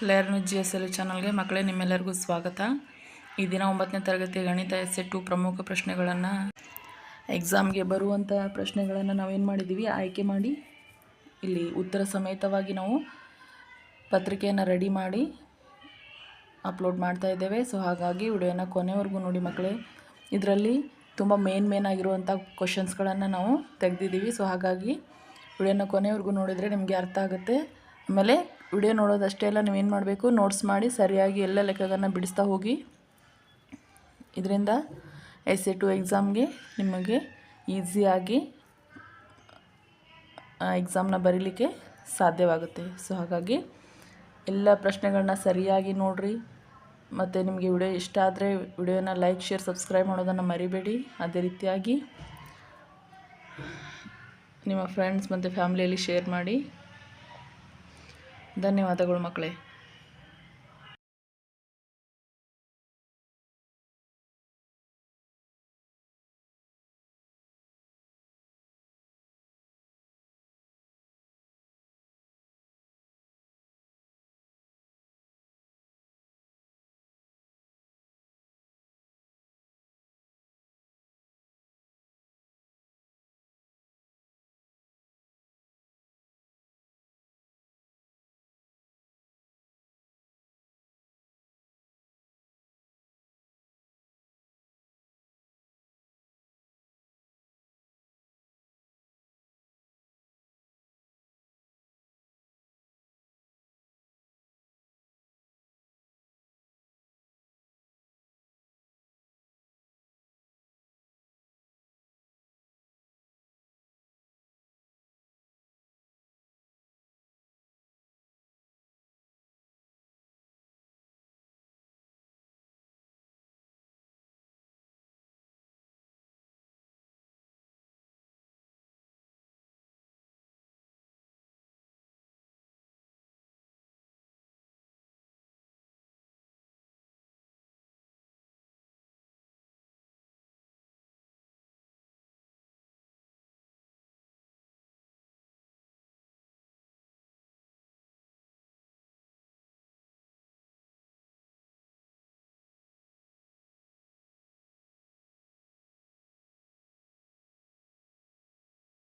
ಲೇರ್ನು GSL ಚಾನಲ್ಗೆ ಮಕ್ಕಳೇ ನಿಮ್ಮೆಲ್ಲರಿಗೂ ಸ್ವಾಗತ. ಈ ದಿನ 9ನೇ ತರಗತಿ ಗಣಿತ ಎಸ್ಸೆ 2 ಪ್ರಮುಖ ಪ್ರಶ್ನೆಗಳನ್ನು ಎಕ್ಸಾಮ್ಗೆ ಬರುವಂಥ ಪ್ರಶ್ನೆಗಳನ್ನು ನಾವೇನು ಮಾಡಿದ್ದೀವಿ ಆಯ್ಕೆ ಮಾಡಿ ಇಲ್ಲಿ ಉತ್ತರ ಸಮೇತವಾಗಿ ನಾವು ಪತ್ರಿಕೆಯನ್ನು ರೆಡಿ ಮಾಡಿ ಅಪ್ಲೋಡ್ ಮಾಡ್ತಾ ಇದ್ದೇವೆ. ಸೊ ಹಾಗಾಗಿ ವಿಡಿಯೋನ ಕೊನೆವರೆಗೂ ನೋಡಿ ಮಕ್ಕಳೇ. ಇದರಲ್ಲಿ ತುಂಬ ಮೇನ್ ಆಗಿರುವಂಥ ಕ್ವಶನ್ಸ್ಗಳನ್ನು ನಾವು ತೆಗೆದಿದ್ದೀವಿ. ಸೊ ಹಾಗಾಗಿ ವಿಡಿಯೋನ ಕೊನೆವರೆಗೂ ನೋಡಿದರೆ ನಿಮಗೆ ಅರ್ಥ ಆಗುತ್ತೆ. ಆಮೇಲೆ ವಿಡಿಯೋ ನೋಡೋದಷ್ಟೇ ಅಲ್ಲ, ನೀವೇನು ಮಾಡಬೇಕು, ನೋಟ್ಸ್ ಮಾಡಿ ಸರಿಯಾಗಿ ಎಲ್ಲ ಲೆಕ್ಕಗಳನ್ನು ಬಿಡಿಸ್ತಾ ಹೋಗಿ. ಇದರಿಂದ ಎಸ್ಸೆ 2 ಎಕ್ಸಾಮ್ಗೆ ನಿಮಗೆ ಈಸಿಯಾಗಿ ಎಕ್ಸಾಮ್ನ ಬರೀಲಿಕ್ಕೆ ಸಾಧ್ಯವಾಗುತ್ತೆ. ಸೊ ಹಾಗಾಗಿ ಎಲ್ಲ ಪ್ರಶ್ನೆಗಳನ್ನ ಸರಿಯಾಗಿ ನೋಡಿರಿ. ಮತ್ತು ನಿಮಗೆ ವಿಡಿಯೋ ಇಷ್ಟ ಆದರೆ ವಿಡಿಯೋನ ಲೈಕ್, ಶೇರ್, ಸಬ್ಸ್ಕ್ರೈಬ್ ಮಾಡೋದನ್ನು ಮರಿಬೇಡಿ. ಅದೇ ರೀತಿಯಾಗಿ ನಿಮ್ಮ ಫ್ರೆಂಡ್ಸ್ ಮತ್ತು ಫ್ಯಾಮಿಲಿಯಲ್ಲಿ ಶೇರ್ ಮಾಡಿ. ಧನ್ಯವಾದಗಳು ಮಕ್ಕಳೇ.